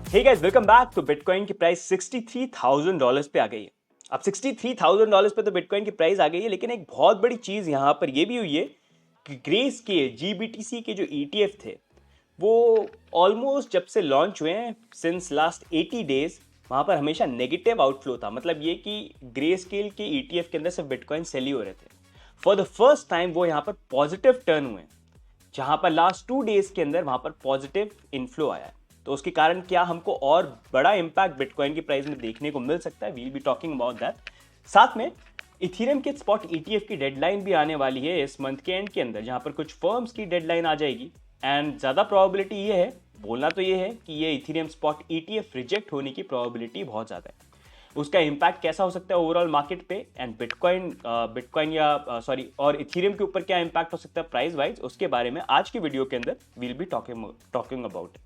हे guys, welcome back. तो bitcoin की price $63,000 पे आ गई है। अब $63,000 पे तो बिटकॉइन की प्राइस आ गई है, लेकिन एक बहुत बड़ी चीज़ यहाँ पर ये भी हुई है कि ग्रेस के जीबीटीसी के जो ईटीएफ थे वो ऑलमोस्ट जब से लॉन्च हुए हैं सिंस लास्ट 80 डेज वहाँ पर हमेशा नेगेटिव आउटफ्लो था। मतलब ये कि ग्रे स्केल के ईटीएफ के अंदर सिर्फ बिटकॉइन सेल ही हो रहे थे। फॉर द फर्स्ट टाइम वो यहाँ पर पॉजिटिव टर्न हुए हैं, जहां पर लास्ट 2 डेज के अंदर वहां पर पॉजिटिव इनफ्लो आया है। तो उसके कारण क्या हमको और बड़ा इंपैक्ट बिटकॉइन की प्राइस में देखने को मिल सकता है, will be talking about that. साथ में इथेरियम के स्पॉट ईटीएफ की डेडलाइन भी आने वाली है इस मंथ के एंड के अंदर, जहां पर कुछ फर्म्स की डेडलाइन आ जाएगी। एंड ज्यादा प्रोबेबिलिटी ये है, बोलना तो ये है कि ये इथेरियम स्पॉट ईटीएफ रिजेक्ट होने की प्रोबेबिलिटी बहुत ज्यादा है। उसका इम्पैक्ट कैसा हो सकता है ओवरऑल मार्केट पे एंड बिटकॉइन या सॉरी और इथेरियम के ऊपर क्या इम्पैक्ट हो सकता है प्राइस वाइज, उसके बारे में आज की वीडियो के अंदर वील बी टॉकिंग अबाउट।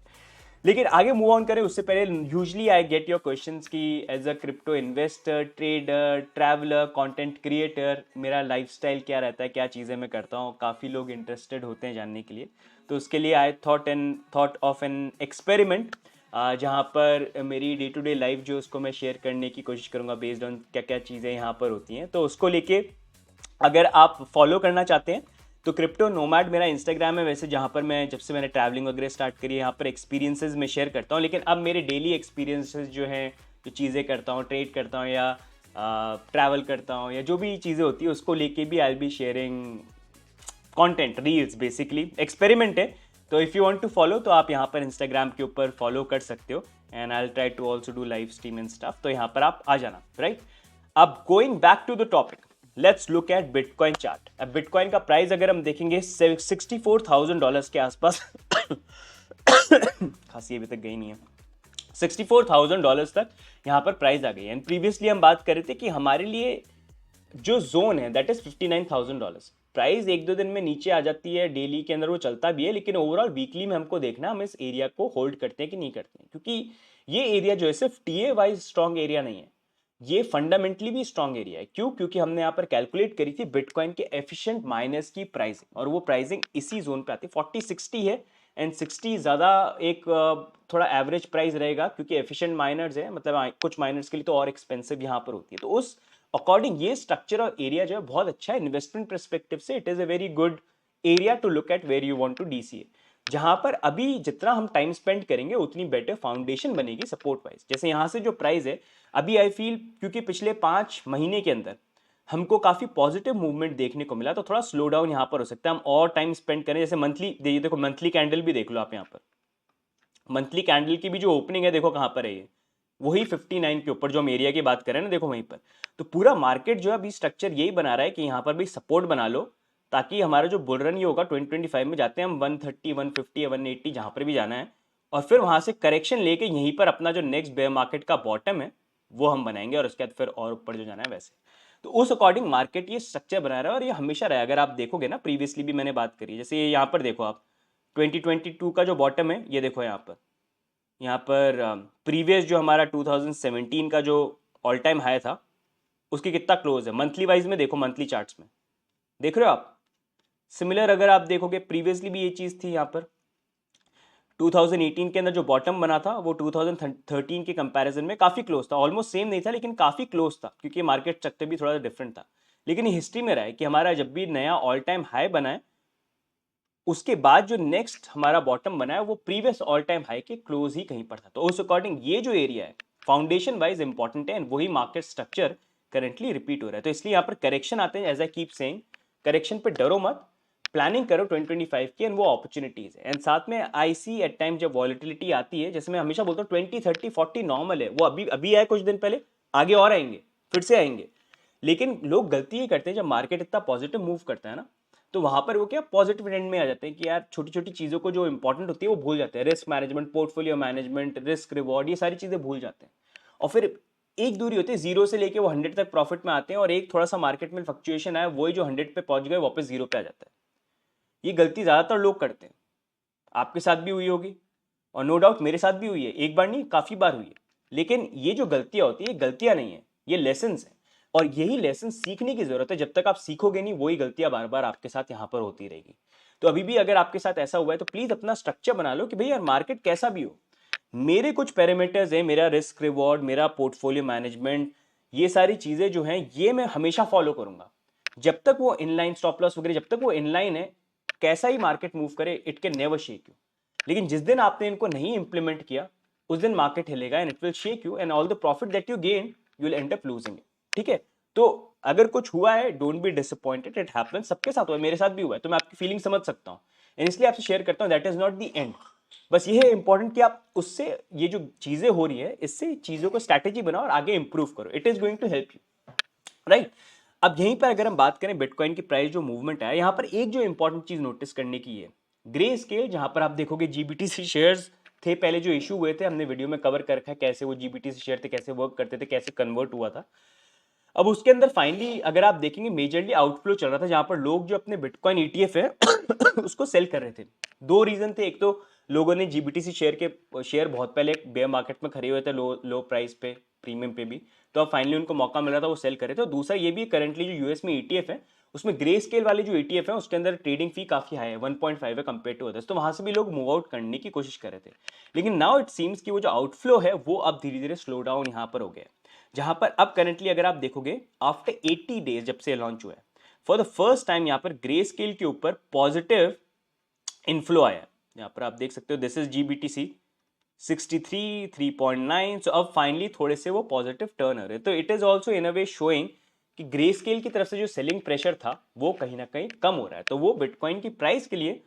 लेकिन आगे मूव ऑन करें उससे पहले usually I get your questions की as a crypto investor, trader, traveller, content creator मेरा लाइफस्टाइल क्या रहता है, क्या चीज़ें मैं करता हूँ। काफ़ी लोग इंटरेस्टेड होते हैं जानने के लिए। तो उसके लिए I thought of an experiment, जहाँ पर मेरी डे टू डे लाइफ जो उसको मैं शेयर करने की कोशिश करूँगा बेस्ड ऑन क्या क्या चीज़ें यहाँ पर होती हैं। तो उसको लेके अगर आप फॉलो करना चाहते हैं तो क्रिप्टो नोमैड मेरा इंस्टाग्राम है वैसे, जहाँ पर मैं जब से मैंने ट्रैवलिंग वगैरह स्टार्ट करी है यहाँ पर एक्सपीरियंसेस में शेयर करता हूँ। लेकिन अब मेरे डेली एक्सपीरियंसेस जो हैं, जो चीज़ें करता हूँ, ट्रेड करता हूँ या ट्रैवल करता हूँ या जो भी चीज़ें होती है उसको लेके भी I be sharing content reels. Basically experiment है। तो if you want to follow तो आप यहाँ पर इंस्टाग्राम के ऊपर फॉलो कर सकते हो and I will try to also do live stream and stuff. तो यहाँ पर आप आ जाना, राइट। अब going back to the topic, let's look at bitcoin chart. अब बिटकॉइन का प्राइस अगर हम देखेंगे $64,000 के आसपास खांसी अभी तक गई नहीं है। $64,000 तक यहाँ पर प्राइस आ गई है। एंड प्रीवियसली हम बात कर रहे थे कि हमारे लिए जो जोन है दैट इज $59,000। प्राइस एक दो दिन में नीचे आ जाती है, डेली के अंदर वो चलता भी है, लेकिन ओवरऑल वीकली में हमको देखना हम इस एरिया को होल्ड करते हैं कि नहीं करते हैं। क्योंकि ये एरिया जो है सिर्फ टीए वाइज स्ट्रॉन्ग एरिया नहीं है, ये फंडामेंटली भी स्ट्रॉन्ग एरिया है। क्यों? क्योंकि हमने यहाँ पर कैलकुलेट करी थी बिटकॉइन के एफिशिएंट माइनर्स की प्राइसिंग, और वो प्राइसिंग इसी जोन पे आती है 40-60 है। एंड 60 ज़्यादा एक थोड़ा एवरेज प्राइस रहेगा, क्योंकि एफिशिएंट माइनर्स है, मतलब कुछ माइनर्स के लिए तो और एक्सपेंसिव यहाँ पर होती है। तो उस अकॉर्डिंग ये स्ट्रक्चर और एरिया जो है बहुत अच्छा है इन्वेस्टमेंट परस्पेक्टिव से। It is a very good area to look at where you want to DCA, जहां पर अभी जितना हम टाइम स्पेंड करेंगे उतनी बेटर फाउंडेशन बनेगी सपोर्ट वाइज। जैसे यहाँ से जो प्राइस है अभी आई फील, क्योंकि पिछले 5 महीने के अंदर हमको काफी पॉजिटिव मूवमेंट देखने को मिला, तो थोड़ा स्लो डाउन यहाँ पर हो सकता है। हम और टाइम स्पेंड करें, जैसे मंथली देखो, मंथली कैंडल भी देख लो आप। यहाँ पर मंथली कैंडल की भी जो ओपनिंग है देखो कहाँ पर है, ये वही 59 के ऊपर जो हम एरिया की बात करें ना, देखो वहीं पर। तो पूरा मार्केट जो है अभी स्ट्रक्चर यही बना रहा है कि यहाँ पर भी सपोर्ट बना लो, ताकि हमारा जो बुल रन ये होगा 2025 में जाते हैं हम 130, 150, 180 जहाँ पर भी जाना है, और फिर वहाँ से करेक्शन लेके यहीं पर अपना जो नेक्स्ट बेयर मार्केट का बॉटम है वो हम बनाएंगे, और उसके बाद फिर और ऊपर जो जाना है वैसे। तो उस अकॉर्डिंग मार्केट ये स्ट्रक्चर बना रहा है, और ये हमेशा रहा है। अगर आप देखोगे ना, प्रीवियसली भी मैंने बात करी, जैसे यहाँ पर देखो आप 2022 का जो बॉटम है ये देखो यहाँ पर प्रीवियस जो हमारा 2017 का जो ऑल टाइम हाई था उसकी कितना क्लोज है मंथली वाइज में, देखो मंथली चार्ट्स में देख रहे हो आप। सिमिलर अगर आप देखोगे प्रीवियसली भी ये चीज़ थी, यहाँ पर 2018 के अंदर जो बॉटम बना था वो 2013 के कंपैरिजन में काफ़ी क्लोज था। ऑलमोस्ट सेम नहीं था लेकिन काफ़ी क्लोज था, क्योंकि मार्केट स्ट्रक्चर भी थोड़ा डिफरेंट था। लेकिन हिस्ट्री में रहा है कि हमारा जब भी नया ऑल टाइम हाई बना है, उसके बाद जो नेक्स्ट हमारा बॉटम बना है वो प्रीवियस ऑल टाइम हाई के क्लोज ही कहीं पर था। तो उस अकॉर्डिंग ये जो एरिया है फाउंडेशन वाइज इंपॉर्टेंट है, एंड वही मार्केट स्ट्रक्चर करेंटली रिपीट हो रहा है। तो इसलिए यहाँ पर करेक्शन आते हैं, as I keep saying, correction पे डरो मत, प्लानिंग करो 2025 की, एंड वो अपॉर्चुनिटीज है। एंड साथ में आई सी एट टाइम जब वॉलिटिलिटी आती है, जैसे मैं हमेशा बोलता हूँ 20, 30, 40 नॉर्मल है। वो अभी अभी आए कुछ दिन पहले, आगे और आएंगे, फिर से आएंगे। लेकिन लोग गलती ही करते हैं जब मार्केट इतना पॉजिटिव मूव करता है ना, तो वहां पर वो क्या पॉजिटिव ट्रेंड में आ जाते हैं कि यार छोटी छोटी चीज़ों को जो इंपॉर्टेंट होती है वो भूल जाते हैं। Risk management, portfolio management, risk reward, ये सारी चीज़ें भूल जाते हैं। और फिर एक दूरी होती है जीरो से लेके वो 100 तक प्रॉफिट में आते हैं, और एक थोड़ा सा मार्केट में फ्लक्चुएशन आया, वही जो 100 पे पहुंच गए वापस जीरो पे आ जाता है। ये गलती ज़्यादातर लोग करते हैं, आपके साथ भी हुई होगी, और नो डाउट मेरे साथ भी हुई है। एक बार नहीं, काफ़ी बार हुई है। लेकिन ये जो गलतियाँ होती है, ये गलतियाँ नहीं है, ये लेसन्स हैं। और यही लेसन सीखने की ज़रूरत है। जब तक आप सीखोगे नहीं, वही गलतियाँ बार बार आपके साथ यहाँ पर होती रहेगी। तो अभी भी अगर आपके साथ ऐसा हुआ है तो प्लीज़ अपना स्ट्रक्चर बना लो कि भाई यार मार्केट कैसा भी हो, मेरे कुछ पैरामीटर्स हैं, मेरा रिस्क रिवॉर्ड, मेरा पोर्टफोलियो मैनेजमेंट, ये सारी चीज़ें जो हैं ये मैं हमेशा फॉलो करूंगा। जब तक वो इनलाइन स्टॉप लॉस वगैरह, जब तक वो इनलाइन है, कैसा ही मार्केट मूव करे, it can never shake you. लेकिन जिस दिन आपने इनको नहीं इंप्लीमेंट किया, उस दिन मार्केट हिलेगा and it will shake you and all the profit that you gain you will end up losing it. ठीक है, तो अगर कुछ हुआ है, don't be disappointed, it happens, सबके साथ हुआ है, मेरे साथ भी हुआ है, तो मैं आपकी फीलिंग समझ सकता हूँ एंड इसलिए आपसे शेयर करता हूँ। That is not the end. बस ये है इंपॉर्टेंट कि आप उससे, ये जो चीजें हो रही है, इससे चीजों को स्ट्रैटेजी बनाओ और आगे इंप्रूव करो। It is going to help you, right. अब यहीं पर अगर हम बात करें बिटकॉइन की प्राइस जो मूवमेंट है, यहां पर एक जो इंपॉर्टेंट चीज नोटिस करने की है, ग्रे स्केल, जहां पर आप देखोगे जीबीटीसी शेयर्स थे पहले जो इशू हुए थे, हमने वीडियो में कवर कर रखा है कैसे वो जीबीटीसी शेयर थे, कैसे वर्क करते थे, कैसे कन्वर्ट हुआ था। अब उसके अंदर फाइनली अगर आप देखेंगे मेजरली आउटफ्लो चल रहा था, जहां पर लोग जो अपने बिटकॉइन ईटीएफ है उसको सेल कर रहे थे। दो रीजन थे, एक तो लोगों ने जीबीटीसी शेयर बहुत पहले बेयर मार्केट में खरीदे हुए थे, लो प्राइस पे, प्रीमियम पे भी, तो अब फाइनली उनको मौका मिला था, वो सेल कर रहे थे। और दूसरा ये भी करंटली जो यूएस में ईटीएफ है, उसमें ग्रे स्केल वाले जो ईटीएफ है उसके अंदर ट्रेडिंग फी काफी हाई है, 1.5 है कंपेयर टू अदर्स, तो वहां से भी लोग मूव आउट करने की कोशिश कर रहे थे। लेकिन नाउ इट सीम्स कि वो जो आउटफ्लो है वो अब धीरे धीरे स्लो डाउन यहाँ पर हो गया है, जहां पर अब करंटली अगर आप देखोगे आफ्टर 80 डेज जब से लॉन्च हुआ है, फॉर द फर्स्ट टाइम यहाँ पर ग्रे स्केल के ऊपर पॉजिटिव इनफ्लो आया है। यहाँ पर आप देख सकते हो दिस इज जीबीटीसी 63 3.9, सो अब फाइनली थोड़े से वो पॉजिटिव टर्न आ रहे हैं। तो it is also in a way showing कि ग्रे स्केल की तरफ से जो सेलिंग प्रेशर था वो कहीं ना कहीं कम हो रहा है, तो वो बिटकॉइन की प्राइस के लिए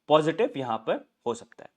पॉजिटिव यहाँ पर हो सकता है।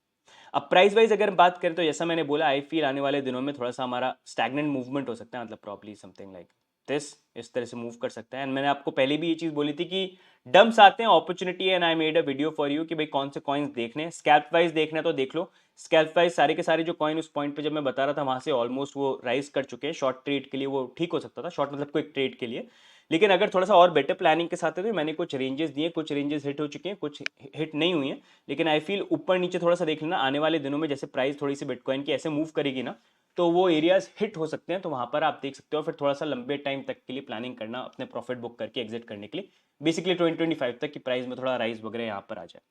अब प्राइस वाइज अगर बात करें तो जैसा मैंने बोला, आई फील आने वाले दिनों में थोड़ा सा हमारा स्टैग्नेंट मूवमेंट हो सकता है, मतलब प्रॉब्ली समथिंग लाइक दिस, इस तरह से मूव कर सकता है। एंड मैंने आपको पहले भी ये चीज़ बोली थी कि डम्प्स आते हैं, opportunity, and I made a video for you कि भाई कौन से कॉइन्स देखने हैं, स्कैल्प वाइज देखना है तो देख लो। स्कैल्प वाइज सारे के सारे जो कॉइन उस पॉइंट पे जब मैं बता रहा था वहां से ऑलमोस्ट वो राइज कर चुके हैं, शॉर्ट ट्रेड के लिए वो ठीक हो सकता था, शॉर्ट मतलब क्विक ट्रेड के लिए। लेकिन अगर थोड़ा सा और बेटर प्लानिंग के साथ है तो मैंने कुछ रेंजेस दिए, कुछ रेंजेस हिट हो चुके हैं, कुछ हिट नहीं हुई हैं। लेकिन आई फील ऊपर नीचे थोड़ा सा देख लेना, आने वाले दिनों में जैसे प्राइस थोड़ी सी बिटकॉइन की ऐसे मूव करेगी ना, तो वो एरियाज हिट हो सकते हैं, तो वहां पर आप देख सकते हो। फिर थोड़ा सा लंबे टाइम तक के लिए प्लानिंग करना अपने प्रॉफिट बुक करके एग्जिट करने के लिए, बेसिकली 2025 तक की प्राइस में थोड़ा राइज वगैरह यहाँ पर आ जाए,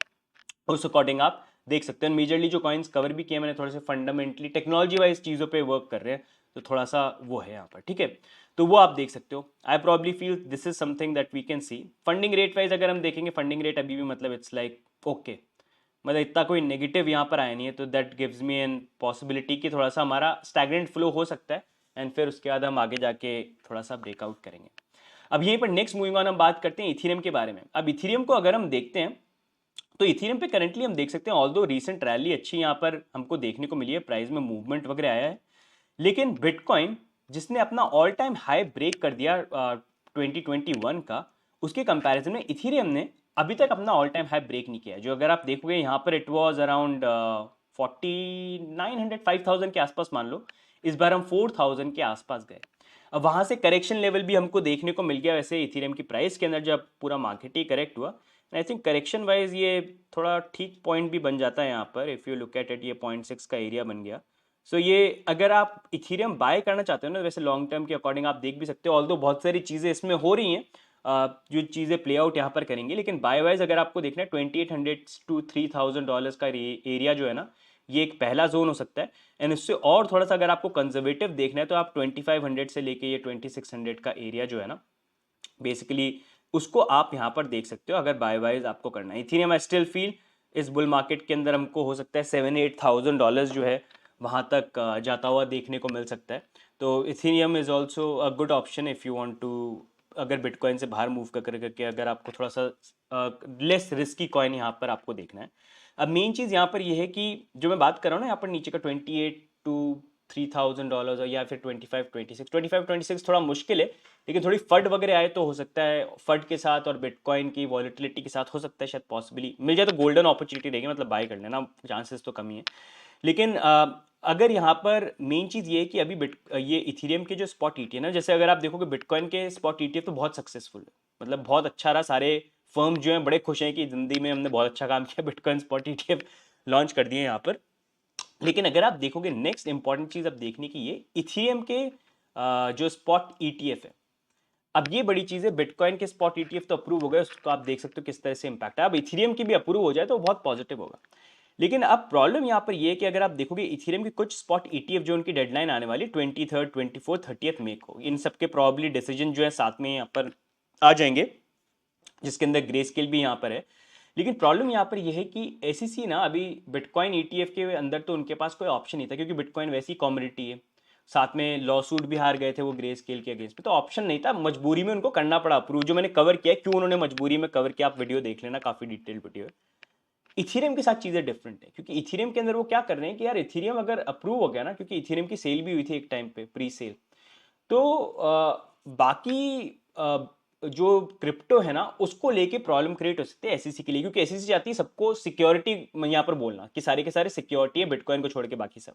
उस अकॉर्डिंग आप देख सकते हैं। मेजरली जो कॉइन्स कवर भी किए मैंने, थोड़े से फंडामेंटली टेक्नोलॉजी वाइज चीज़ों पे वर्क कर रहे हैं, तो थोड़ा सा वो है यहाँ पर, ठीक है, तो वो आप देख सकते हो। I probably feel this is something that we can see. Funding rate wise अगर हम देखेंगे, फंडिंग रेट अभी भी मतलब इट्स लाइक ओके, मतलब इतना कोई नेगेटिव यहाँ पर आया नहीं है, तो that gives me an possibility कि थोड़ा सा हमारा स्टैग्नेंट फ्लो हो सकता है एंड फिर उसके बाद हम आगे जाके थोड़ा सा ब्रेकआउट करेंगे। अब यहीं पर नेक्स्ट मूविंग ऑन हम बात करते हैं इथीरियम के बारे में। अब इथीरियम को अगर हम देखते हैं तो इथीरियम पे करंटली हम देख सकते हैं, ऑल्दो रीसेंट रैली अच्छी यहाँ पर हमको देखने को मिली है, प्राइस में मूवमेंट वगैरह आया है, लेकिन बिटकॉइन जिसने अपना ऑल टाइम हाई ब्रेक कर दिया 2021 का, उसके कंपैरिजन में इथीरियम ने अभी तक अपना ऑल टाइम हाई ब्रेक नहीं किया है। जो अगर आप देखोगे यहाँ पर इट वाज अराउंड 4900 5000 के आसपास मान लो, इस बार हम 4000 के आसपास गए। अब वहाँ से करेक्शन लेवल भी हमको देखने को मिल गया वैसे इथीरियम की प्राइस के अंदर, जब पूरा मार्केट ही करेक्ट हुआ। आई थिंक करेक्शन वाइज ये थोड़ा ठीक पॉइंट भी बन जाता है यहाँ पर, if you look at it, ये 0.6 का एरिया बन गया। सो ये अगर आप इथीरियम बाय करना चाहते हो ना, वैसे लॉन्ग टर्म के अकॉर्डिंग आप देख भी सकते हो, ऑल्दो बहुत सारी चीज़ें इसमें हो रही हैं जो चीज़ें प्ले आउट यहाँ पर करेंगी, लेकिन बाय वाइज अगर आपको देखना है 2800 टू $3000 का एरिया जो है ना, ये एक पहला जोन हो सकता है। एंड इससे और थोड़ा सा अगर आपको कंजर्वेटिव देखना है तो आप 2500 से लेके ये 2600 का एरिया जो है ना, बेसिकली उसको आप यहाँ पर देख सकते हो अगर बाय वाइज आपको करना है। इथीरियम आई स्टिल फील इस बुल मार्केट के अंदर हमको हो सकता है $7-8,000 जो है वहाँ तक जाता हुआ देखने को मिल सकता है। तो ethereum is also a good option if you want to, अगर बिटकॉइन से बाहर मूव करके अगर आपको थोड़ा सा लेस रिस्की कॉइन यहाँ पर आपको देखना है। अब मेन चीज़ यहाँ पर ये है कि जो मैं बात कर रहा हूँ ना यहाँ पर नीचे का 28 टू $3000 या फिर 25-26 थोड़ा मुश्किल है, लेकिन थोड़ी फड वगैरह आए तो हो सकता है, फड के साथ और बिटकॉइन की वॉलिटिलिटी के साथ हो सकता है शायद पॉसिबली मिल जाए, तो गोल्डन अपॉर्चुनिटी रहेगी, मतलब बाय कर लेना, चांसेस तो कम ही है। लेकिन अगर यहाँ पर मेन चीज़ ये है कि अभी ये इथीरियम के जो स्पॉट ईटीएफ ना, जैसे अगर आप देखोगे बिटकॉइन के स्पॉट ईटीएफ तो बहुत सक्सेसफुल है, मतलब बहुत अच्छा रहा, सारे फर्म जो हैं बड़े खुश हैं कि जिंदगी में हमने बहुत अच्छा काम किया, बिटकॉइन स्पॉट ईटीएफ लॉन्च कर दिए यहाँ पर। लेकिन अगर आप देखोगे नेक्स्ट इंपॉर्टेंट चीज अब देखने की, ये इथीरियम के जो स्पॉट ईटीएफ है, अब ये बड़ी चीज है, बिटकॉइन के स्पॉट ईटीएफ तो अप्रूव हो गए, उसको आप देख सकते हो किस तरह से इंपैक्ट है। अब इथीरियम की भी अप्रूव हो जाए तो बहुत पॉजिटिव होगा। लेकिन अब प्रॉब्लम यहाँ पर ये है कि अगर आप देखोगे इथेरियम की कुछ स्पॉट ईटीएफ जो उनकी डेडलाइन आने वाली 23rd 24th 30th मई को, इन सबके प्रॉब्ली डिसीजन जो है साथ में यहाँ पर आ जाएंगे, जिसके अंदर ग्रे स्केल भी यहाँ पर है। लेकिन प्रॉब्लम यहाँ पर यह है कि एसईसी ना अभी बिटकॉइन ईटीएफ के अंदर तो उनके पास कोई ऑप्शन नहीं था, क्योंकि बिटकॉइन वैसी कॉमोडिटी है, साथ में लॉ सूट भी हार गए थे वो ग्रे स्केल के अगेंस्ट में, तो ऑप्शन नहीं था, मजबूरी में उनको करना पड़ा अप्रूव, जो मैंने कवर किया क्यों उन्होंने मजबूरी में कवर किया, आप वीडियो देख लेना, काफी डिटेल वीडियो है। इथेरियम के साथ चीजें डिफरेंट है, क्योंकि इथेरियम के अंदर वो क्या कर रहे हैं कि यार इथेरियम अगर अप्रूव हो गया ना, क्योंकि इथेरियम की सेल भी हुई थी एक टाइम पे प्री सेल, तो बाकी जो क्रिप्टो है ना उसको लेके प्रॉब्लम क्रिएट हो सकती है एसईसी के लिए, क्योंकि एसईसी चाहती है सबको सिक्योरिटी यहाँ पर बोलना कि सारे के सारे सिक्योरिटी है बिटकॉइन को छोड़ के बाकी सब।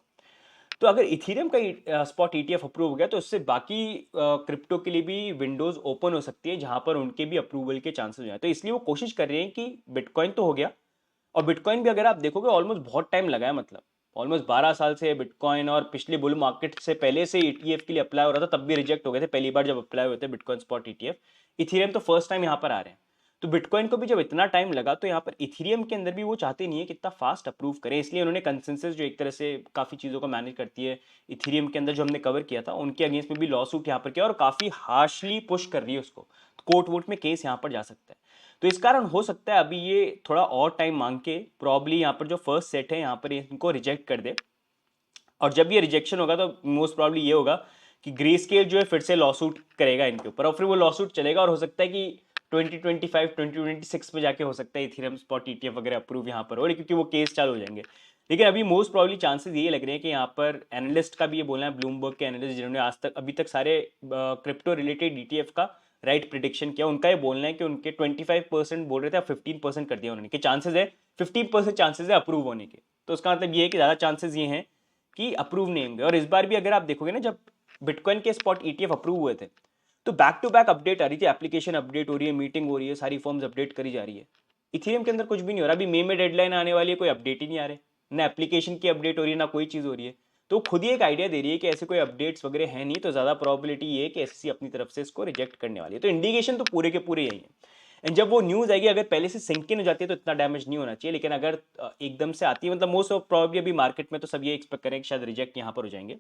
तो अगर इथेरियम का स्पॉट ईटीएफ अप्रूव हो गया तो उससे बाकी क्रिप्टो के लिए भी विंडोज ओपन हो सकती है जहां पर उनके भी अप्रूवल के चांसेस हो जाए, तो इसलिए वो कोशिश कर रहे हैं कि बिटकॉइन तो हो गया, और बिटकॉइन भी अगर आप देखोगे ऑलमोस्ट बहुत टाइम लगा है, मतलब ऑलमोस्ट 12 साल से बिटकॉइन, और पिछले बुल मार्केट से पहले से ईटीएफ के लिए अप्लाई हो रहा था, तब भी रिजेक्ट हो गए थे पहली बार जब अप्लाई हुए थे बिटकॉइन स्पॉट ईटीएफ। इथेरियम तो फर्स्ट टाइम यहाँ पर आ रहे हैं, तो बिटकॉइन को भी जब इतना टाइम लगा तो यहाँ पर इथेरियम के अंदर भी वो चाहते नहीं है कि इतना फास्ट अप्रूव करें, इसलिए उन्होंने कंसेंसस जो एक तरह से काफ़ी चीज़ों को मैनेज करती है इथेरियम के अंदर, जो हमने कवर किया था, उनके अगेंस्ट में भी लॉ सूट यहाँ पर किया और काफ़ी हार्शली पुश कर रही है उसको, कोर्ट वोट में केस यहाँ पर जा सकता है। तो इस कारण हो सकता है अभी ये थोड़ा और टाइम मांग के प्रॉब्ली यहाँ पर जो फर्स्ट सेट है यहाँ पर इनको रिजेक्ट कर दे, और जब ये रिजेक्शन होगा तो मोस्ट प्रॉब्ली ये होगा कि ग्रे स्केल जो है फिर से लॉसूट करेगा इनके ऊपर, और फिर वो लॉसूट चलेगा, और हो सकता है कि 2025 2026 में जाके हो सकता है इथेरियम स्पॉट ईटीएफ वगैरह अप्रूव यहाँ पर हो, क्योंकि वो केस चालू हो जाएंगे। लेकिन अभी मोस्ट प्रॉब्ली चांसेस ये लग रहे हैं कि यहाँ पर एनालिस्ट का भी ये बोलना है, ब्लूमबर्ग के एनालिस्ट जिन्होंने आज तक अभी तक सारे क्रिप्टो रिलेटेड ईटीएफ का राइट प्रिडिक्शन किया, उनका ये बोलना है कि उनके 25% बोल रहे थे, अब 15% कर दिया उन्होंने कि चांसेस है, 15% चांसेस है अप्रूव होने के। तो उसका मतलब ये है कि ज़्यादा चांसेस ये हैं कि अप्रूव नहीं होंगे। और इस बार भी अगर आप देखोगे ना, जब बिटकॉइन के स्पॉट ईटीएफ अप्रूव हुए थे तो बैक टू बैक अपडेट आ रही थी, एप्लीकेशन अपडेट हो रही है, मीटिंग हो रही है, सारी फॉर्म्स अपडेट करी जा रही है। इथेरियम के अंदर कुछ भी नहीं हो रहा, अभी मई में डेडलाइन आने वाली है, कोई अपडेट ही नहीं आ रहे, ना एप्लीकेशन की अपडेट हो रही है, ना कोई चीज़ हो रही है। तो खुद ही एक आइडिया दे रही है कि ऐसे कोई अपडेट्स वगैरह है नहीं, तो ज़्यादा प्रोबेबिलिटी ये है कि एसईसी अपनी तरफ से इसको रिजेक्ट करने वाली है। तो इंडिकेशन तो पूरे के पूरे यही है। एंड जब वो न्यूज़ आएगी, अगर पहले से सिंक इन हो जाती है तो इतना डैमेज नहीं होना चाहिए, लेकिन अगर एकदम से आती है, मतलब मोस्ट ऑफ प्रॉब्ली अभी मार्केट में तो सब ये एक्सपेक्ट करें कि शायद रिजेक्ट यहाँ पर हो जाएंगे।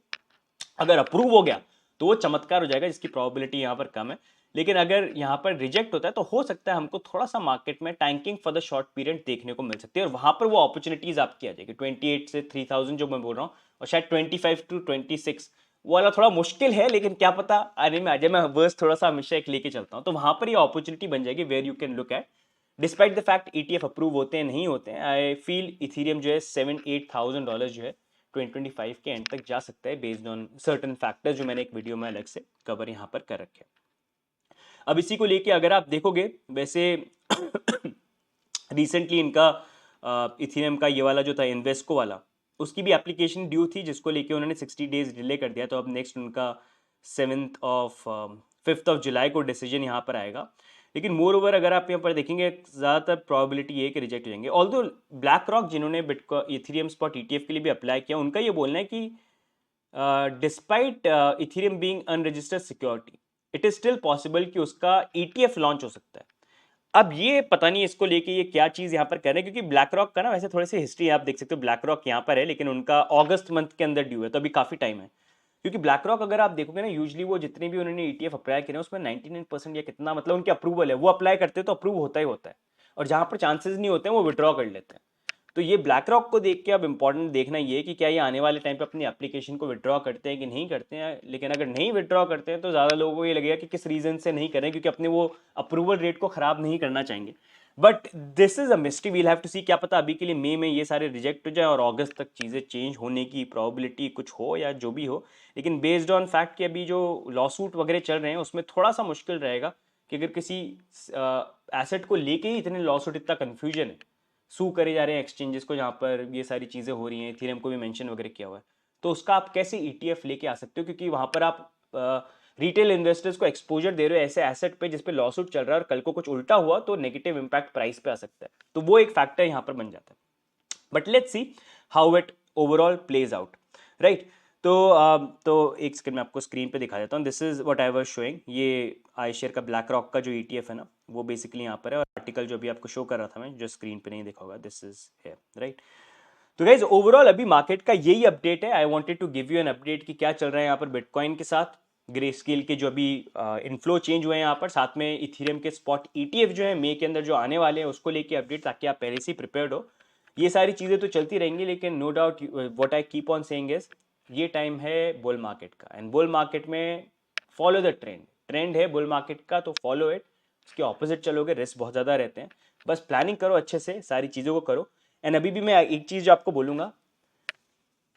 अगर अप्रूव हो गया तो वो चमत्कार हो जाएगा, जिसकी प्रोबेबिलिटी यहाँ पर कम है। लेकिन अगर यहाँ पर रिजेक्ट होता है तो हो सकता है हमको थोड़ा सा मार्केट में tanking for the short period देखने को मिल सकती है, और वहां पर वो अपॉर्चुनिटीज आपकी आ जाएगी 28 से 3000 जो मैं बोल रहा हूँ, और शायद 25 to 26 वो वाला थोड़ा मुश्किल है, लेकिन क्या पता आने में आ जाए। मैं वर्स थोड़ा सा हमेशा एक लेके चलता हूँ, तो वहां पर ये अपॉर्चुनिटी बन जाएगी where you can look at, despite the fact ETF approve होते हैं नहीं होते हैं। आई फील इथेरियम जो है $7-8,000 जो है 2025 के एंड तक जा सकता है, बेस्ड ऑन सर्टन फैक्टर्स जो मैंने एक वीडियो में अलग से कवर यहाँ पर कर रखे हैं। अब इसी को लेके अगर आप देखोगे, वैसे रिसेंटली इनका इथेरियम का ये वाला जो था इन्वेस्को वाला, उसकी भी एप्लीकेशन ड्यू थी, जिसको लेके उन्होंने 60 डेज डिले कर दिया, तो अब नेक्स्ट उनका 5th of जुलाई को डिसीजन यहाँ पर आएगा। लेकिन मोर ओवर अगर आप यहाँ पर देखेंगे, ज़्यादातर प्रोबेबिलिटी ये है कि रिजेक्ट हो जाएंगे। ऑल्दो ब्लैक रॉक जिन्होंने बिटकॉइन इथेरियम स्पॉट ईटीएफ के लिए भी अप्लाई किया, उनका ये बोलना है कि despite Ethereum being unregistered security, it is still possible कि उसका ईटीएफ लॉन्च हो सकता है। अब ये पता नहीं इसको लेके ये क्या चीज़ यहाँ पर कर रहे हैं, क्योंकि ब्लैक रॉक का ना वैसे थोड़ी सी हिस्ट्री आप देख सकते हो, ब्लैक रॉक यहाँ पर है लेकिन उनका अगस्त मंथ के अंदर ड्यू है, तो अभी काफ़ी टाइम है। क्योंकि ब्लैक रॉक अगर आप देखोगे ना, यूजली वो जितने भी उन्होंने ईटीएफ अप्लाई किए उसमें 99% या कितना, मतलब उनके अप्रूवल है, वो अप्लाई करते हैं तो अप्रूव होता ही होता है, और जहाँ पर चांसेस नहीं होते हैं वो विड्रॉ कर लेते हैं। तो ये ब्लैक रॉक को देख के अब इंपॉर्टेंट देखना ये है कि क्या ये आने वाले टाइम पे अपनी एप्लीकेशन को विड्रॉ करते हैं कि नहीं करते हैं। लेकिन अगर नहीं विड्रॉ करते हैं तो ज़्यादा लोगों को ये लगेगा कि किस रीज़न से नहीं करें, क्योंकि अपने वो अप्रूवल रेट को ख़राब नहीं करना चाहेंगे। But this is a mystery, we'll have to see. क्या पता अभी के लिए मई में ये सारे रिजेक्ट हो जाए और अगस्त तक चीज़ें चेंज होने की प्रोबेबिलिटी कुछ हो या जो भी हो। लेकिन बेस्ड ऑन फैक्ट कि अभी जो लॉसूट वगैरह चल रहे हैं उसमें थोड़ा सा मुश्किल रहेगा कि अगर किसी एसेट को लेके ही इतने लॉसूट, इतना कन्फ्यूजन है, सू करे जा रहे हैं एक्सचेंजेस को जहाँ पर ये सारी चीज़ें हो रही हैं, इथेरियम को भी मेंशन वगैरह किया हुआ है, तो उसका आप कैसे ईटीएफ लेके आ सकते हो, क्योंकि वहाँ पर आप रिटेल इन्वेस्टर्स को एक्सपोजर दे रहे हो ऐसे एसेट पे जिस पे लॉसूट चल रहा है, और कल को कुछ उल्टा हुआ तो नेगेटिव इंपैक्ट प्राइस पे आ सकता है, तो वो एक फैक्टर यहाँ पर बन जाता है। But let's see how it overall plays out, right. तो एक सेकंड में आपको स्क्रीन पे दिखा देता हूँ। This is what I was showing. ये आई शेयर का ब्लैक रॉक का जो ईटीएफ है ना, वो बेसिकली यहाँ पर है, और आर्टिकल जो अभी आपको शो कर रहा था मैं, जो स्क्रीन पे नहीं दिखा होगा, दिस इज है, राइट। तो गाइज ओवरऑल अभी मार्केट का यही अपडेट है। I wanted to give you an update कि क्या चल रहा है यहाँ पर बिटकॉइन के साथ, ग्रे स्केल के जो अभी इनफ्लो चेंज हुए हैं यहाँ पर, साथ में इथेरियम के स्पॉट ETF जो है मे के अंदर जो आने वाले हैं उसको लेके अपडेट, ताकि आप पहले से प्रिपेयर्ड हो। ये सारी चीज़ें तो चलती रहेंगी, लेकिन no doubt what I keep on saying is ये टाइम है बुल मार्केट का, एंड बुल मार्केट में फॉलो द ट्रेंड। ट्रेंड है बुल मार्केट का तो फॉलो इट, उसके ऑपोजिट चलोगे रिस्क बहुत ज़्यादा रहते हैं। बस प्लानिंग करो अच्छे से, सारी चीज़ों को करो। एंड अभी भी मैं एक चीज़ आपको बोलूँगा,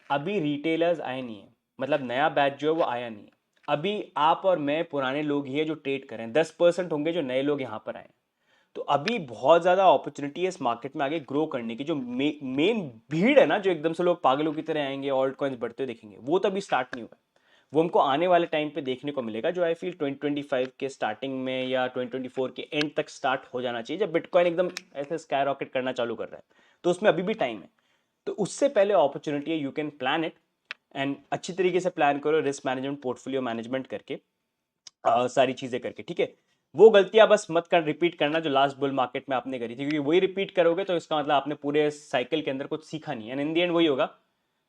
अभी रिटेलर्स आए नहीं है, मतलब नया बैच जो है वो आया नहीं है। अभी आप और मैं पुराने लोग ही है जो ट्रेड करें, 10% होंगे जो नए लोग यहाँ पर आए। तो अभी बहुत ज़्यादा अपॉर्चुनिटी है इस मार्केट में आगे ग्रो करने की। जो मेन भीड़ है ना, जो एकदम से लोग पागलों की तरह आएंगे, ऑल्ट कॉइन्स बढ़ते देखेंगे, वो तो अभी स्टार्ट नहीं हुआ है। वो हमको आने वाले टाइम पे देखने को मिलेगा, जो आई फील 2025 के स्टार्टिंग में या 2024 के एंड तक स्टार्ट हो जाना चाहिए, जब बिटकॉइन एकदम ऐसे स्काई रॉकेट करना चालू कर रहा है। तो उसमें अभी भी टाइम है, तो उससे पहले अपॉर्चुनिटी है, you can plan it. And अच्छी तरीके से प्लान करो, रिस्क मैनेजमेंट, पोर्टफोलियो मैनेजमेंट करके, सारी चीज़ें करके, ठीक है। वो गलतियां बस मत कर रिपीट करना जो लास्ट बुल मार्केट में आपने करी थी, क्योंकि वही रिपीट करोगे तो इसका मतलब आपने पूरे साइकिल के अंदर कुछ सीखा नहीं है। एंड इन दी एंड वही होगा,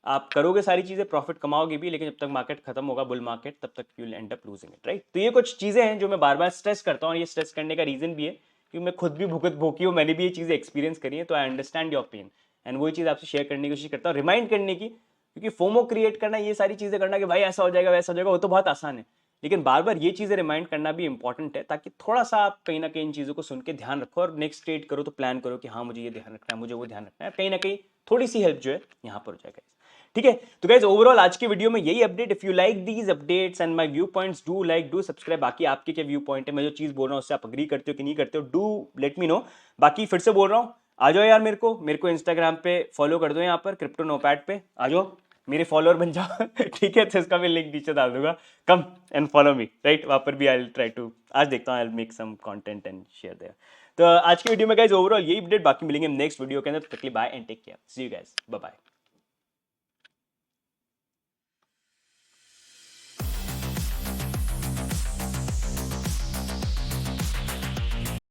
आप करोगे सारी चीज़ें, प्रॉफिट कमाओगे भी, लेकिन जब तक मार्केट खत्म होगा बुल मार्केट, तब तक you will end up losing it, right. तो ये कुछ चीज़ें हैं जो मैं बार बार स्ट्रेस करता हूँ, और ये स्ट्रेस करने का रीज़न भी है क्योंकि मैं खुद भी भुगत भोगी हूँ, मैंने भी ये चीज़ें एक्सपीरियंस करी है, तो I understand your pain. And वही चीज़ आपसे शेयर करने की कोशिश करता हूँ, रिमाइंड करने की, क्योंकि फोमो क्रिएट करना, ये सारी चीज़ें करना कि भाई ऐसा हो जाएगा वैसा हो जाएगा, वो तो बहुत आसान है, लेकिन बार बार ये चीज़ें रिमाइंड करना भी इंपॉर्टेंट है, ताकि थोड़ा सा आप कहीं ना कहीं इन चीज़ों को सुन के ध्यान रखो, और नेक्स्ट ट्रेड करो तो प्लान करो कि हाँ मुझे ये ध्यान रखना है, मुझे वो ध्यान रखना है, कहीं ना कहीं थोड़ी सी हेल्प जो है यहाँ पर हो जाएगा। ठीक है, तो गाइज ओवरऑल आज की वीडियो में यही update. If you like these updates and my view points, do subscribe. बाकी आपके क्या व्यू पॉइंट है, मैं जो चीज़ बोल रहा हूँ उससे आप अग्री करते हो कि नहीं करते हो, डू लेट मी नो। बाकी फिर से बोल रहा हूँ, आ जाओ यार, मेरे को इंस्टाग्राम पे फॉलो कर दो, यहाँ पर क्रिप्टो नोपैड पे आ जाओ, मेरे फॉलोअर बन जाओ ठीक है, तो इसका मैं लिंक नीचे डाल दूंगा, come and follow me, right. वहाँ पर भी आई विल ट्राई टू, आज देखता हूँ, I will make some content and share there. तो आज की वीडियो में गाइज ओवरऑल यही अपडेट, बाकी मिलेंगे नेक्स्ट वीडियो के अंदर, तक के लिए bye and take care, see you guys, bye bye.